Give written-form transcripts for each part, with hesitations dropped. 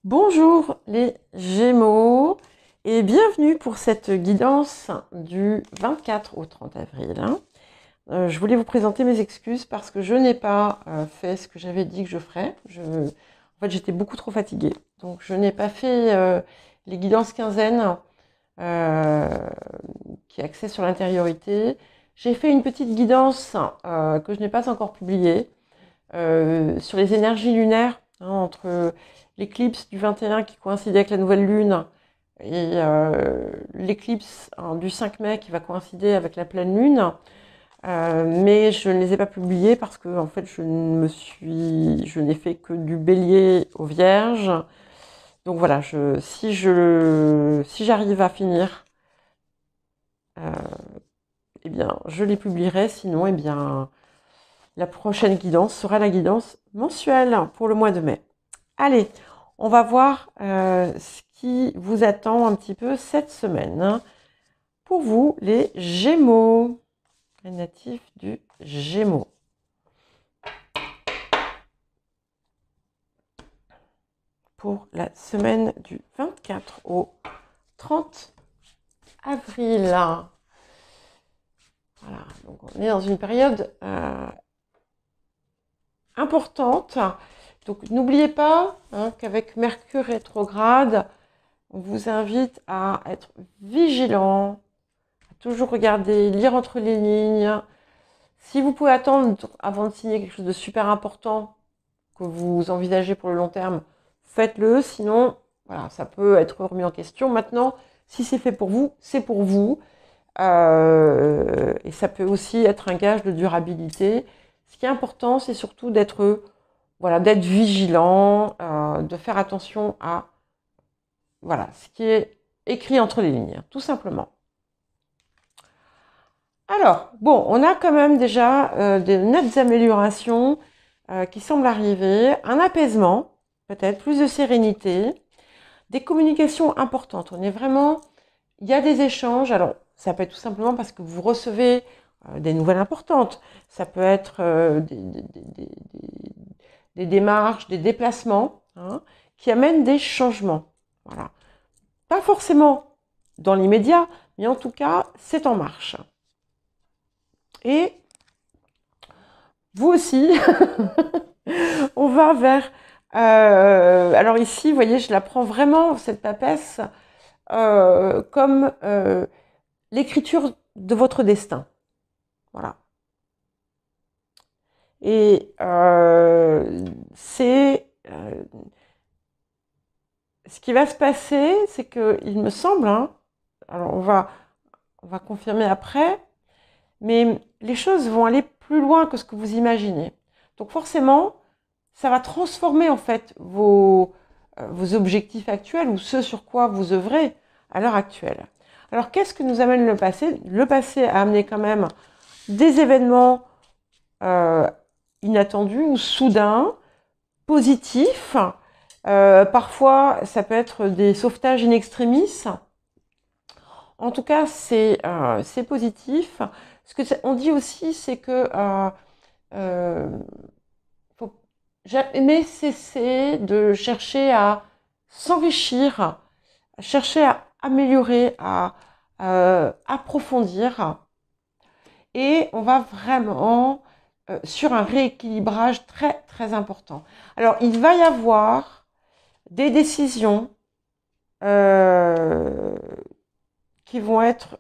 Bonjour les Gémeaux et bienvenue pour cette guidance du 24 au 30 avril. Je voulais vous présenter mes excuses parce que je n'ai pas fait ce que j'avais dit que je ferais. En fait, j'étais beaucoup trop fatiguée. Donc, je n'ai pas fait les guidances quinzaines euh, qui est axée sur l'intériorité. J'ai fait une petite guidance que je n'ai pas encore publiée sur les énergies lunaires, entre l'éclipse du 21 qui coïncidait avec la nouvelle lune et l'éclipse du 5 mai qui va coïncider avec la pleine lune. Mais je ne les ai pas publiés parce que en fait je n'ai fait que du bélier au vierge. Donc voilà, si j'arrive à finir, euh, eh bien je les publierai. Sinon, eh bien la prochaine guidance sera la guidance mensuelle pour le mois de mai. Allez, on va voir ce qui vous attend un petit peu cette semaine. Pour vous, les Gémeaux, les natifs du Gémeaux. Pour la semaine du 24 au 30 avril. Voilà, donc on est dans une période importante. Donc n'oubliez pas qu'avec Mercure rétrograde, on vous invite à être vigilant, à toujours regarder, lire entre les lignes. Si vous pouvez attendre avant de signer quelque chose de super important que vous envisagez pour le long terme, faites-le. Sinon, voilà, ça peut être remis en question. Maintenant, si c'est fait pour vous, c'est pour vous. Et ça peut aussi être un gage de durabilité. Ce qui est important, c'est surtout d'être vigilant, de faire attention à ce qui est écrit entre les lignes, tout simplement. Alors, bon, on a quand même déjà des nettes améliorations qui semblent arriver, un apaisement, peut-être plus de sérénité, des communications importantes. Il y a des échanges. Alors, ça peut être tout simplement parce que vous recevez des nouvelles importantes. Ça peut être des démarches, des déplacements qui amènent des changements. Voilà. Pas forcément dans l'immédiat, mais en tout cas, c'est en marche. Et vous aussi, on va vers... alors ici, vous voyez, je la prends vraiment, cette papesse, comme l'écriture de votre destin. Voilà. Et ce qui va se passer, c'est que il me semble, alors on va confirmer après, mais les choses vont aller plus loin que ce que vous imaginez. Donc forcément, ça va transformer en fait vos objectifs actuels ou ce sur quoi vous œuvrez à l'heure actuelle. Alors qu'est-ce que nous amène le passé? Le passé a amené quand même des événements inattendus ou soudains, positifs. Parfois, ça peut être des sauvetages in extremis. En tout cas, c'est positif. Ce que on dit aussi, c'est que faut jamais cesser de chercher à s'enrichir, à chercher à améliorer, à approfondir. Et on va vraiment sur un rééquilibrage très très important. Alors, il va y avoir des décisions qui vont être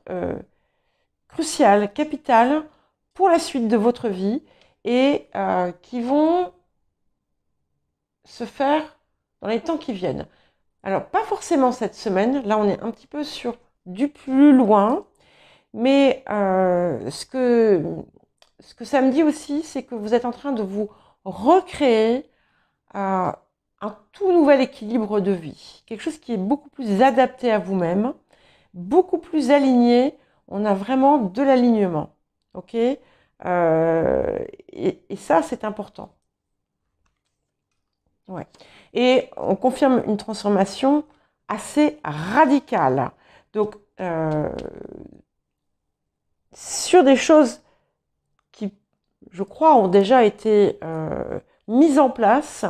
cruciales, capitales pour la suite de votre vie et qui vont se faire dans les temps qui viennent. Alors, pas forcément cette semaine, là on est un petit peu sur du plus loin, mais ce que ça me dit aussi, c'est que vous êtes en train de vous recréer un tout nouvel équilibre de vie, quelque chose qui est beaucoup plus adapté à vous-même, beaucoup plus aligné. On a vraiment de l'alignement, ok, et ça c'est important. Ouais. Et on confirme une transformation assez radicale. Donc sur des choses qui, je crois, ont déjà été mises en place.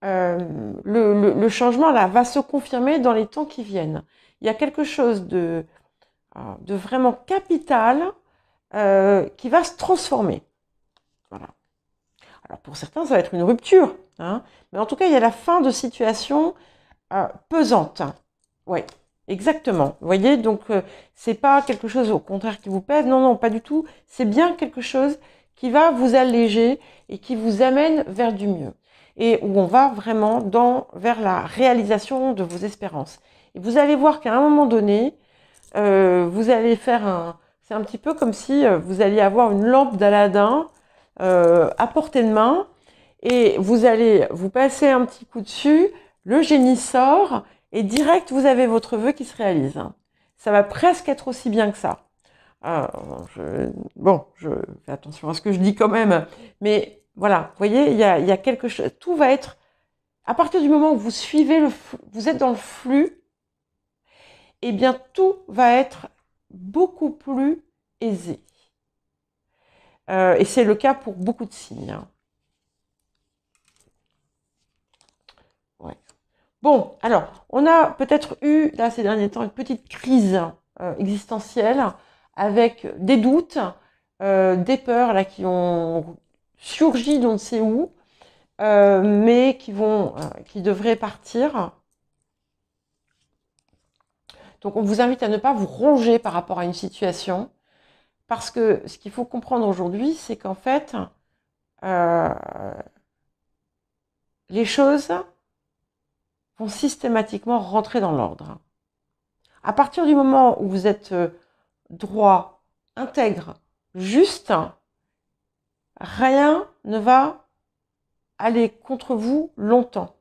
le changement là va se confirmer dans les temps qui viennent. Il y a quelque chose de vraiment capital qui va se transformer. Voilà. Alors pour certains, ça va être une rupture, hein, mais en tout cas, il y a la fin de situation pesante. Oui, exactement. Vous voyez, donc c'est pas quelque chose au contraire qui vous pèse. Non, non, pas du tout. C'est bien quelque chose qui va vous alléger et qui vous amène vers du mieux. Et où on va vraiment vers la réalisation de vos espérances. Et vous allez voir qu'à un moment donné, vous allez faire c'est un petit peu comme si vous alliez avoir une lampe d'Aladin à portée de main et vous allez vous passer un petit coup dessus, le génie sort et direct vous avez votre vœu qui se réalise. Ça va presque être aussi bien que ça. Bon, je fais attention à ce que je dis quand même, mais voilà, vous voyez, il y a quelque chose, tout va être, à partir du moment où vous suivez vous êtes dans le flux, eh bien tout va être beaucoup plus aisé. Et c'est le cas pour beaucoup de signes. Ouais. Bon, alors, on a peut-être eu, là, ces derniers temps, une petite crise existentielle avec des doutes, des peurs là, qui ont surgi d'on ne sait où, mais qui devraient partir. Donc, on vous invite à ne pas vous ronger par rapport à une situation, parce que ce qu'il faut comprendre aujourd'hui, c'est qu'en fait, euh, les choses vont systématiquement rentrer dans l'ordre. À partir du moment où vous êtes droit, intègre, juste, rien ne va aller contre vous longtemps.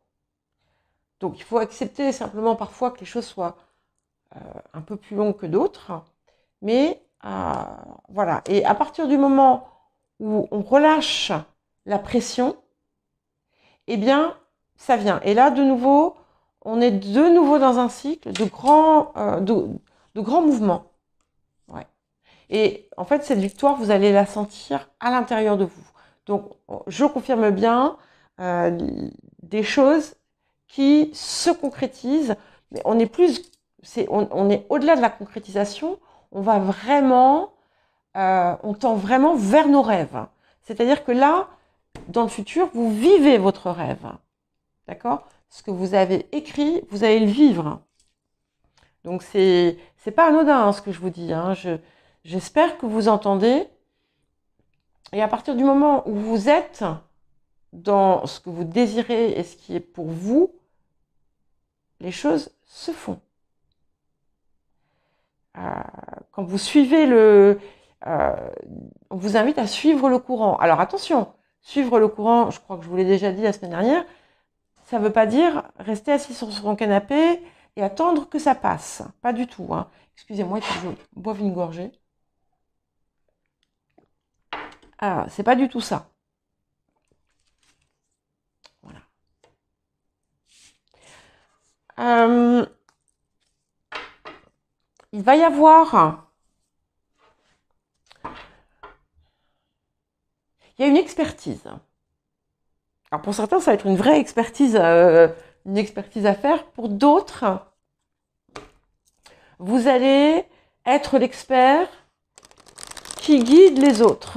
Donc il faut accepter simplement parfois que les choses soient un peu plus longues que d'autres. Mais voilà. Et à partir du moment où on relâche la pression, eh bien, ça vient. Et là, de nouveau, on est de nouveau dans un cycle de grands mouvements. Ouais. Et en fait, cette victoire, vous allez la sentir à l'intérieur de vous. Donc, je confirme bien des choses qui se concrétisent, mais on est on est au-delà de la concrétisation. On va vraiment, on tend vraiment vers nos rêves. C'est-à-dire que là, dans le futur, vous vivez votre rêve. D'accord? Ce que vous avez écrit, vous allez le vivre. Donc, c'est pas anodin ce que je vous dis. Hein. J'espère que vous entendez. Et à partir du moment où vous êtes dans ce que vous désirez et ce qui est pour vous, les choses se font. Quand vous suivez on vous invite à suivre le courant. Alors attention, suivre le courant, je crois que je vous l'ai déjà dit la semaine dernière, ça ne veut pas dire rester assis sur son canapé et attendre que ça passe. Pas du tout. Hein. Excusez-moi, il faut que je boive une gorgée. C'est pas du tout ça. Voilà. Il va y avoir... Il y a une expertise. Alors pour certains, ça va être une vraie expertise, une expertise à faire. Pour d'autres, vous allez être l'expert qui guide les autres.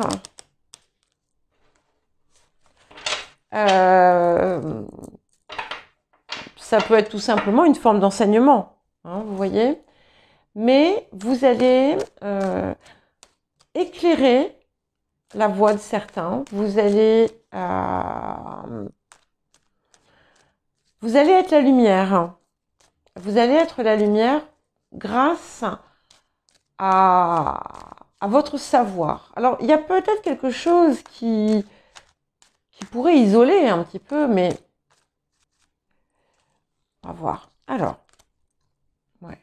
Ça peut être tout simplement une forme d'enseignement, hein, vous voyez. Mais vous allez éclairer la voix de certains. Vous allez être la lumière. Vous allez être la lumière grâce à votre savoir. Alors, il y a peut-être quelque chose qui pourrait isoler un petit peu, mais on va voir. Alors, ouais.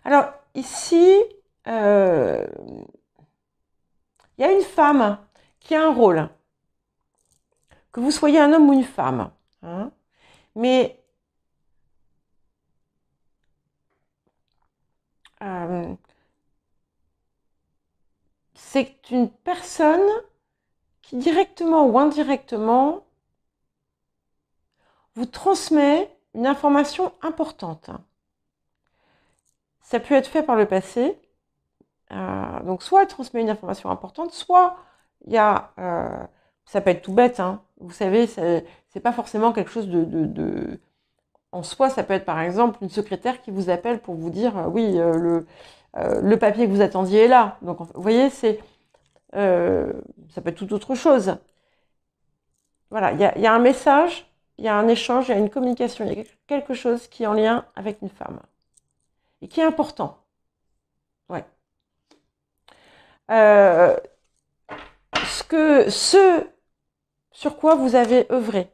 Alors, ici, il y a une femme qui a un rôle. Que vous soyez un homme ou une femme. Hein, mais c'est une personne qui directement ou indirectement vous transmet une information importante. Ça peut être fait par le passé. Donc soit elle transmet une information importante, soit il y a... ça peut être tout bête, hein. Vous savez, c'est pas forcément quelque chose de... En soi, ça peut être par exemple une secrétaire qui vous appelle pour vous dire oui, le papier que vous attendiez est là. Donc vous voyez, ça peut être tout autre chose. Voilà, il y a un message, il y a un échange, il y a une communication, il y a quelque chose qui est en lien avec une femme et qui est important. Ouais. Ce sur quoi vous avez œuvré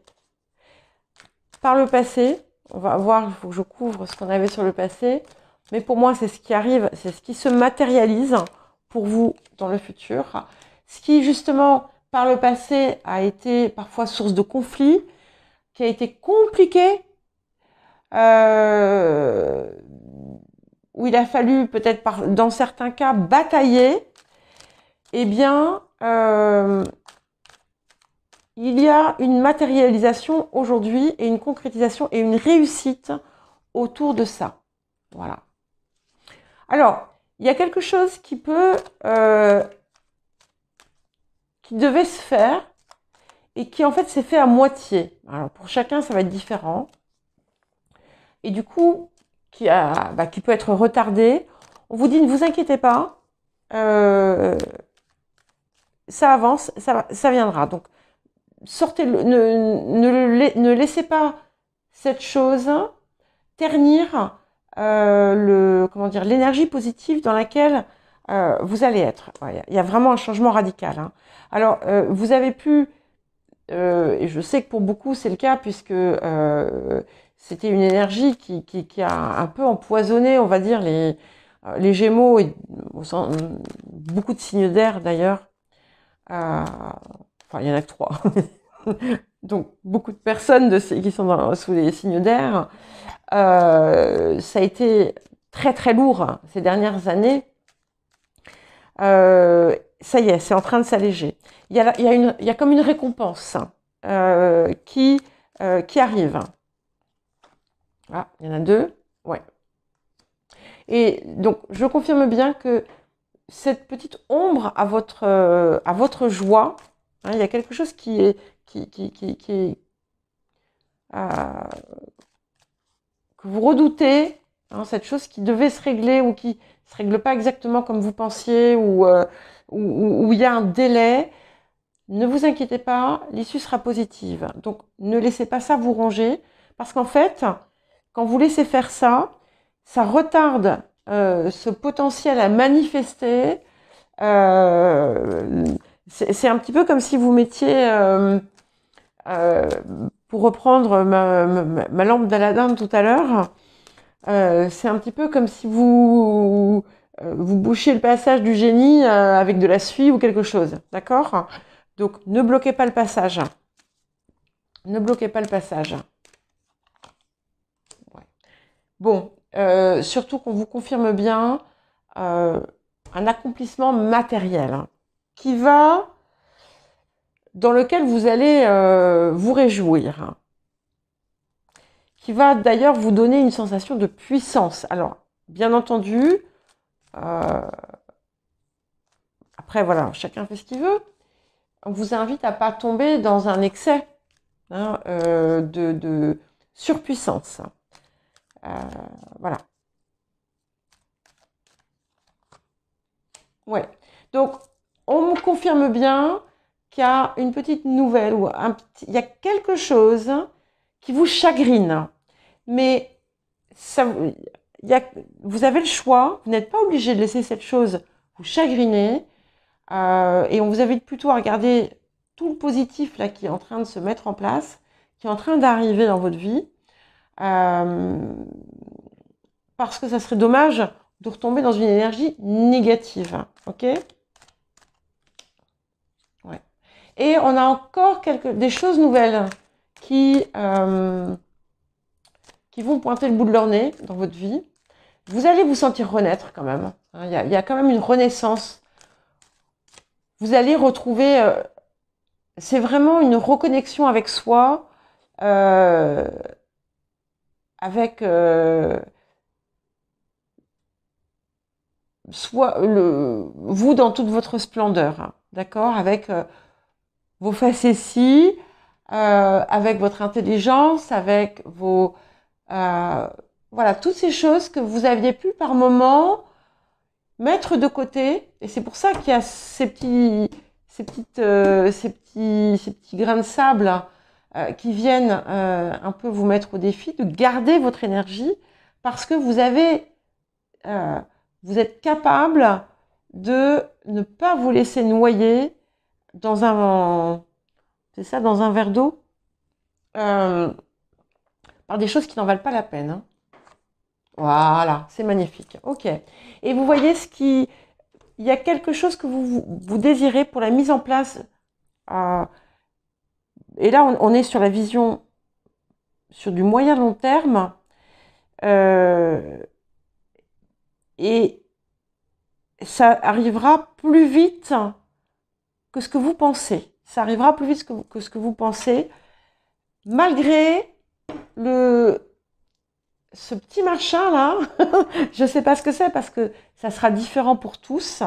par le passé, on va voir, il faut que je couvre ce qu'on avait sur le passé, mais pour moi c'est ce qui arrive, c'est ce qui se matérialise pour vous dans le futur, ce qui justement par le passé a été parfois source de conflit, qui a été compliqué, où il a fallu peut-être dans certains cas batailler, eh bien il y a une matérialisation aujourd'hui et une concrétisation et une réussite autour de ça. Voilà. Alors, il y a quelque chose qui devait se faire et qui en fait s'est fait à moitié. Alors pour chacun, ça va être différent. Et du coup, qui peut être retardé. On vous dit, ne vous inquiétez pas, ça avance, ça viendra. Donc, sortez-le, ne laissez pas cette chose ternir l'énergie positive dans laquelle vous allez être. Il y a vraiment un changement radical. Hein. Alors, vous avez pu, et je sais que pour beaucoup c'est le cas, puisque c'était une énergie qui a un peu empoisonné, on va dire, les Gémeaux, et beaucoup de signes d'air d'ailleurs. Enfin, il y en a que 3. Donc, beaucoup de personnes qui sont sous les signes d'air. Ça a été très très lourd ces dernières années. Ça y est, c'est en train de s'alléger. Il y a comme une récompense qui arrive. Ah, il y en a 2. Ouais. Et donc, je confirme bien que cette petite ombre à votre joie, hein, il y a quelque chose qui est que vous redoutez, hein, cette chose qui devait se régler ou qui se règle pas exactement comme vous pensiez, ou il y a un délai. Ne vous inquiétez pas, l'issue sera positive. Donc, ne laissez pas ça vous ronger, parce qu'en fait, quand vous laissez faire ça, ça retarde ce potentiel à manifester. C'est un petit peu comme si vous mettiez, pour reprendre ma lampe d'Aladin tout à l'heure, c'est un petit peu comme si vous bouchiez le passage du génie avec de la suie ou quelque chose, d'accord ? Donc, ne bloquez pas le passage. Ne bloquez pas le passage. Ouais. Bon, surtout qu'on vous confirme bien un accomplissement matériel, hein, dans lequel vous allez vous réjouir, hein, qui va d'ailleurs vous donner une sensation de puissance. Alors, bien entendu, après voilà, chacun fait ce qu'il veut. On vous invite à ne pas tomber dans un excès, hein, de surpuissance. Voilà. Ouais. Donc, on me confirme bien qu'il y a une petite nouvelle, ou il y a quelque chose qui vous chagrine. Mais vous avez le choix, vous n'êtes pas obligé de laisser cette chose vous chagriner. Et on vous invite plutôt à regarder tout le positif là qui est en train de se mettre en place, qui est en train d'arriver dans votre vie, parce que ça serait dommage de retomber dans une énergie négative, ok ? Ouais. Et on a encore des choses nouvelles qui vont pointer le bout de leur nez dans votre vie. Vous allez vous sentir renaître quand même. Il y a quand même une renaissance vous allez retrouver, c'est vraiment une reconnexion avec soi, avec vous dans toute votre splendeur, hein, d'accord, avec vos facéties, avec votre intelligence, avec vos voilà, toutes ces choses que vous aviez pu par moment mettre de côté. Et c'est pour ça qu'il y a ces petits grains de sable qui viennent un peu vous mettre au défi de garder votre énergie, parce que vous êtes capable de ne pas vous laisser noyer dans dans un verre d'eau, par des choses qui n'en valent pas la peine, hein. Voilà, c'est magnifique. Ok. Et vous voyez il y a quelque chose que vous désirez pour la mise en place. Et là, on est sur la vision, sur du moyen long terme. Et ça arrivera plus vite que ce que vous pensez. Ça arrivera plus vite que ce que vous pensez, malgré ce petit machin là. Je ne sais pas ce que c'est, parce que ça sera différent pour tous.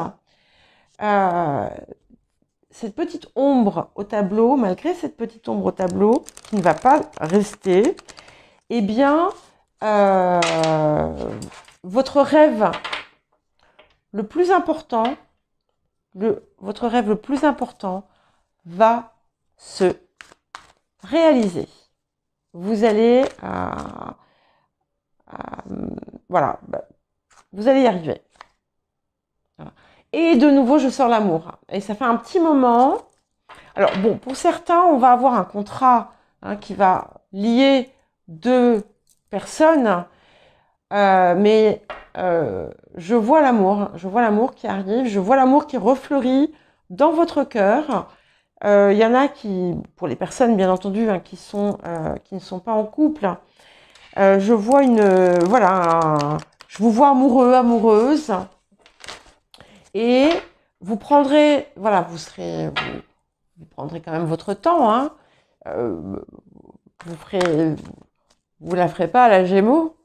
Cette petite ombre au tableau, malgré cette petite ombre au tableau, qui ne va pas rester, eh bien, votre rêve le plus important, votre rêve le plus important va se réaliser. Vous allez, voilà, vous allez y arriver. Voilà. Et de nouveau, je sors l'amour. Et ça fait un petit moment. Alors bon, pour certains, on va avoir un contrat, hein, qui va lier deux personnes. Mais je vois l'amour qui arrive, je vois l'amour qui refleurit dans votre cœur. Il y en a qui, pour les personnes bien entendu, hein, qui ne sont pas en couple, je vois je vous vois amoureux, amoureuse, et vous prendrez, voilà, vous prendrez quand même votre temps, hein. Vous la ferez pas à la Gémeaux.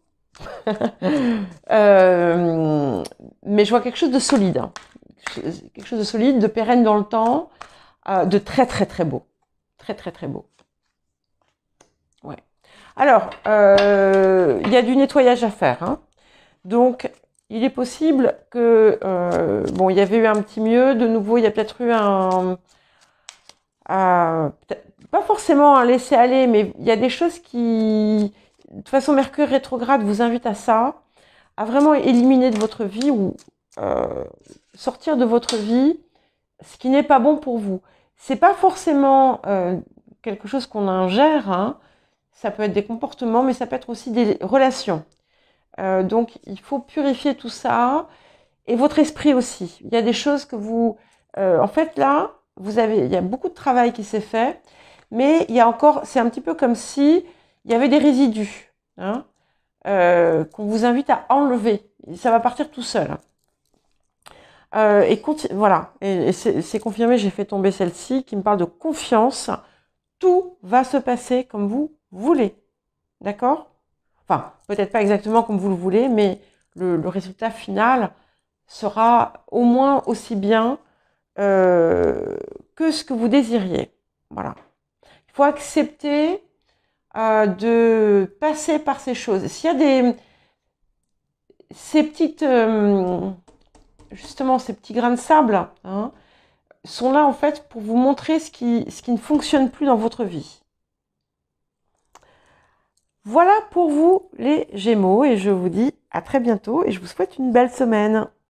Mais je vois quelque chose de solide, hein. Quelque chose de solide, de pérenne dans le temps, de très très très beau, très très très beau. Ouais. Alors, il y a du nettoyage à faire, hein. Donc, il est possible que, bon, il y avait eu un petit mieux, de nouveau, il y a peut-être eu pas forcément un laisser-aller, mais il y a des choses qui, de toute façon, Mercure rétrograde vous invite à ça, à vraiment éliminer de votre vie, ou sortir de votre vie ce qui n'est pas bon pour vous. C'est pas forcément quelque chose qu'on ingère, hein. Ça peut être des comportements, mais ça peut être aussi des relations. Donc, il faut purifier tout ça, et votre esprit aussi. Il y a des choses que en fait, là, il y a beaucoup de travail qui s'est fait, mais il y a encore, c'est un petit peu comme si il y avait des résidus, hein, qu'on vous invite à enlever. Ça va partir tout seul. Voilà, et c'est confirmé, j'ai fait tomber celle-ci qui me parle de confiance. Tout va se passer comme vous voulez, d'accord? Enfin, peut-être pas exactement comme vous le voulez, mais le résultat final sera au moins aussi bien que ce que vous désiriez. Voilà. Il faut accepter de passer par ces choses. S'il y a ces petites, justement, ces petits grains de sable, hein, sont là en fait pour vous montrer ce qui ne fonctionne plus dans votre vie. Voilà pour vous les Gémeaux, et je vous dis à très bientôt et je vous souhaite une belle semaine.